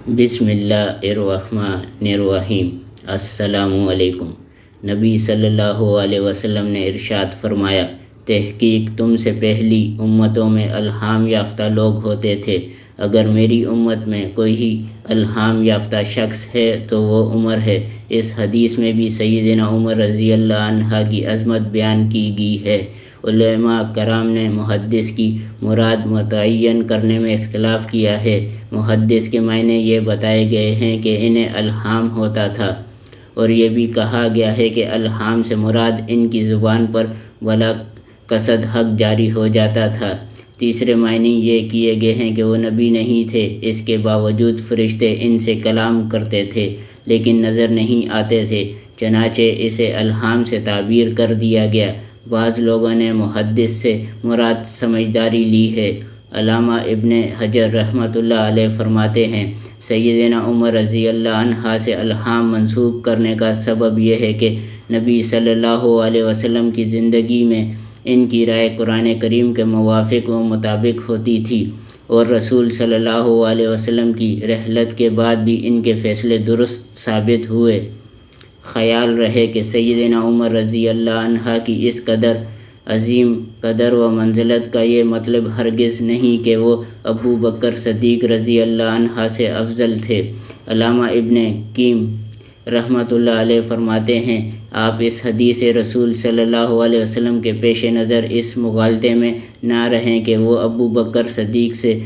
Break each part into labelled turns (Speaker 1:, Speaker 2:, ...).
Speaker 1: بسم اللہ الرحمن الرحیم۔ السلام علیکم۔ نبی صلی اللہ علیہ وسلم نے ارشاد فرمایا، تحقیق تم سے پہلی امتوں میں الہام یافتہ لوگ ہوتے تھے، اگر میری امت میں کوئی الہام یافتہ شخص ہے تو وہ عمر ہے۔ اس حدیث میں بھی سیدنا عمر رضی اللہ عنہ کی عظمت بیان کی گئی ہے۔ علماء کرام نے محدث کی مراد متعین کرنے میں اختلاف کیا ہے۔ محدث کے معنی یہ بتائے گئے ہیں کہ انہیں الہام ہوتا تھا، اور یہ بھی کہا گیا ہے کہ الہام سے مراد ان کی زبان پر بلا قصد حق جاری ہو جاتا تھا۔ تیسرے معنی یہ کیے گئے ہیں کہ وہ نبی نہیں تھے، اس کے باوجود فرشتے ان سے کلام کرتے تھے لیکن نظر نہیں آتے تھے، چنانچہ اسے الہام سے تعبیر کر دیا گیا۔ بعض لوگوں نے محدث سے مراد سمجھداری لی ہے۔ علامہ ابن حجر رحمۃ اللہ علیہ فرماتے ہیں، سیدنا عمر رضی اللہ عنہ سے الہام منسوب کرنے کا سبب یہ ہے کہ نبی صلی اللہ علیہ وسلم کی زندگی میں ان کی رائے قرآن کریم کے موافق و مطابق ہوتی تھی، اور رسول صلی اللہ علیہ وسلم کی رحلت کے بعد بھی ان کے فیصلے درست ثابت ہوئے۔ خیال رہے کہ سیدنا عمر رضی اللہ عنہ کی اس قدر عظیم قدر و منزلت کا یہ مطلب ہرگز نہیں کہ وہ ابو بکر صدیق رضی اللہ عنہ سے افضل تھے۔ علامہ ابن قیم رحمۃ اللہ علیہ فرماتے ہیں، آپ اس حدیث رسول صلی اللہ علیہ وسلم کے پیش نظر اس مغالطے میں نہ رہیں کہ وہ ابو بکر صدیق سے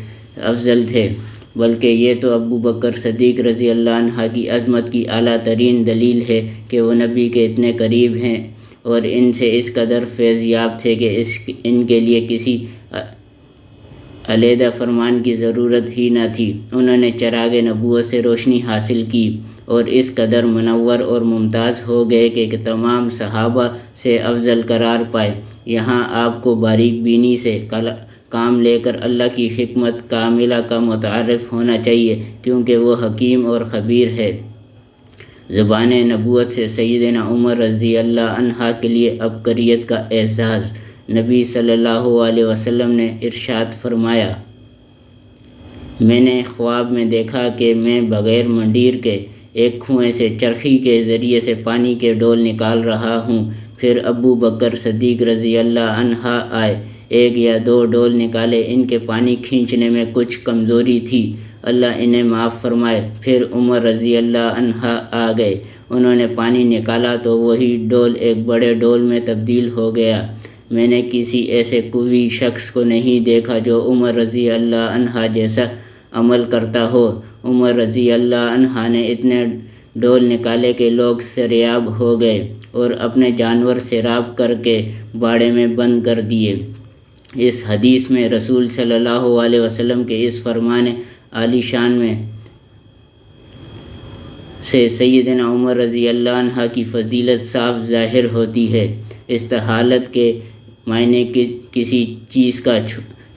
Speaker 1: افضل تھے، بلکہ یہ تو ابو بکر صدیق رضی اللہ عنہ کی عظمت کی اعلیٰ ترین دلیل ہے کہ وہ نبی کے اتنے قریب ہیں اور ان سے اس قدر فیض یاب تھے کہ ان کے لیے کسی علیحدہ فرمان کی ضرورت ہی نہ تھی۔ انہوں نے چراغ نبوت سے روشنی حاصل کی اور اس قدر منور اور ممتاز ہو گئے کہ تمام صحابہ سے افضل قرار پائے۔ یہاں آپ کو باریک بینی سے کام لے کر اللہ کی حکمت کاملہ کا متعارف ہونا چاہیے، کیونکہ وہ حکیم اور خبیر ہے۔ زبان نبوت سے سیدنا عمر رضی اللہ عنہ کے لیے عبقریت کا اعزاز۔ نبی صلی اللہ علیہ وسلم نے ارشاد فرمایا، میں نے خواب میں دیکھا کہ میں بغیر منڈیر کے ایک کنویں سے چرخی کے ذریعے سے پانی کے ڈول نکال رہا ہوں۔ پھر ابو بکر صدیق رضی اللہ عنہ آئے، ایک یا دو ڈول نکالے، ان کے پانی کھینچنے میں کچھ کمزوری تھی، اللہ انہیں معاف فرمائے۔ پھر عمر رضی اللہ عنہ آ گئے، انہوں نے پانی نکالا تو وہی ڈول ایک بڑے ڈول میں تبدیل ہو گیا۔ میں نے کسی ایسے قوی شخص کو نہیں دیکھا جو عمر رضی اللہ عنہ جیسا عمل کرتا ہو۔ عمر رضی اللہ عنہ نے اتنے ڈول نکالے کہ لوگ سیراب ہو گئے اور اپنے جانور سیراب کر کے باڑے میں بند کر دیے۔ اس حدیث میں رسول صلی اللہ علیہ وسلم کے اس فرمان عالی شان میں سے سیدنا عمر رضی اللہ عنہ کی فضیلت صاف ظاہر ہوتی ہے۔ استحالت کے معنی کسی چیز کا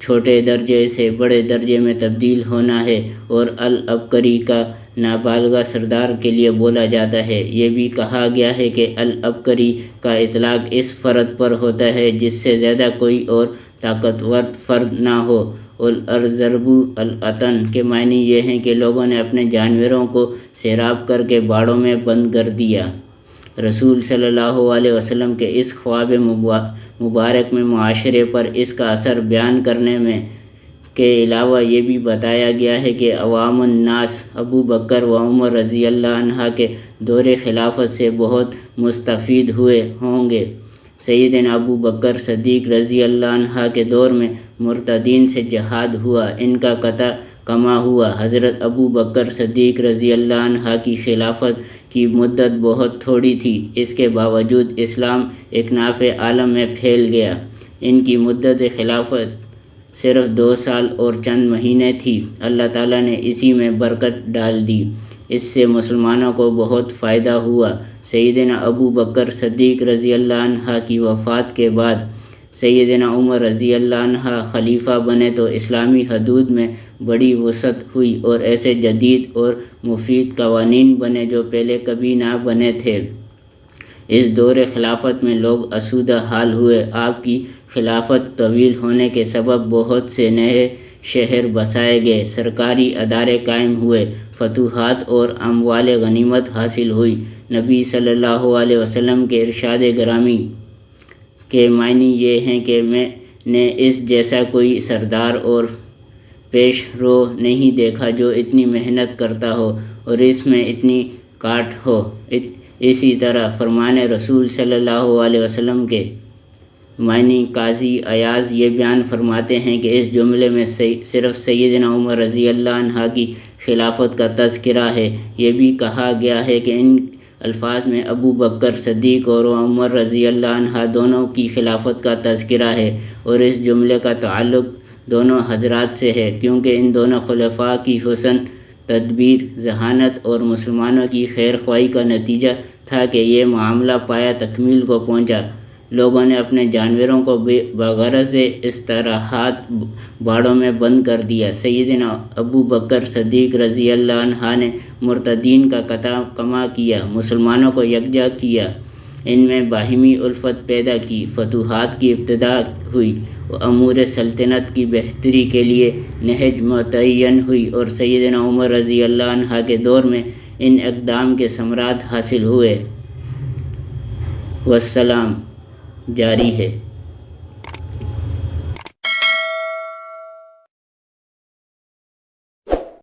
Speaker 1: چھوٹے درجے سے بڑے درجے میں تبدیل ہونا ہے، اور العبقری کا نابالغ سردار کے لیے بولا جاتا ہے۔ یہ بھی کہا گیا ہے کہ العبقری کا اطلاق اس فرد پر ہوتا ہے جس سے زیادہ کوئی اور طاقتور فرد نہ ہو۔ الضرب العطن کے معنی یہ ہیں کہ لوگوں نے اپنے جانوروں کو سیراب کر کے باڑوں میں بند کر دیا۔ رسول صلی اللہ علیہ وسلم کے اس خواب مبارک میں معاشرے پر اس کا اثر بیان کرنے میں کے علاوہ یہ بھی بتایا گیا ہے کہ عوام الناس ابو بکر و عمر رضی اللہ عنہ کے دور خلافت سے بہت مستفید ہوئے ہوں گے۔ سیدنا ابو بکر صدیق رضی اللہ عنہ کے دور میں مرتدین سے جہاد ہوا، ان کا قطع کما ہوا۔ حضرت ابو بکر صدیق رضی اللہ عنہ کی خلافت کی مدت بہت تھوڑی تھی، اس کے باوجود اسلام اکناف عالم میں پھیل گیا۔ ان کی مدت خلافت صرف 2 سال اور چند مہینے تھی، اللہ تعالیٰ نے اسی میں برکت ڈال دی، اس سے مسلمانوں کو بہت فائدہ ہوا۔ سیدنا ابو بکر صدیق رضی اللہ عنہ کی وفات کے بعد سیدنا عمر رضی اللہ عنہ خلیفہ بنے تو اسلامی حدود میں بڑی وسعت ہوئی اور ایسے جدید اور مفید قوانین بنے جو پہلے کبھی نہ بنے تھے۔ اس دور خلافت میں لوگ آسودہ حال ہوئے۔ آپ کی خلافت طویل ہونے کے سبب بہت سے نئے شہر بسائے گئے، سرکاری ادارے قائم ہوئے، فتوحات اور اموال غنیمت حاصل ہوئی۔ نبی صلی اللہ علیہ وسلم کے ارشاد گرامی کے معنی یہ ہیں کہ میں نے اس جیسا کوئی سردار اور پیش رو نہیں دیکھا جو اتنی محنت کرتا ہو اور اس میں اتنی کاٹ ہو۔ اسی طرح فرمان رسول صلی اللہ علیہ وسلم کے معنی قاضی ایاز یہ بیان فرماتے ہیں کہ اس جملے میں صرف سیدنا عمر رضی اللہ عنہ کی خلافت کا تذکرہ ہے۔ یہ بھی کہا گیا ہے کہ ان الفاظ میں ابو بکر صدیق اور عمر رضی اللہ عنہ دونوں کی خلافت کا تذکرہ ہے، اور اس جملے کا تعلق دونوں حضرات سے ہے، کیونکہ ان دونوں خلفاء کی حسن تدبیر، ذہانت اور مسلمانوں کی خیر خواہی کا نتیجہ تھا کہ یہ معاملہ پایہ تکمیل کو پہنچا۔ لوگوں نے اپنے جانوروں کو بغرض استراحت باڑوں میں بند کر دیا۔ سیدنا ابو بکر صدیق رضی اللہ عنہ نے مرتدین کا کما کیا، مسلمانوں کو یکجا کیا، ان میں باہمی الفت پیدا کی، فتوحات کی ابتدا ہوئی، امور سلطنت کی بہتری کے لیے نہج متعین ہوئی، اور سیدنا عمر رضی اللہ عنہ کے دور میں ان اقدام کے ثمرات حاصل ہوئے۔ والسلام جاری ہے۔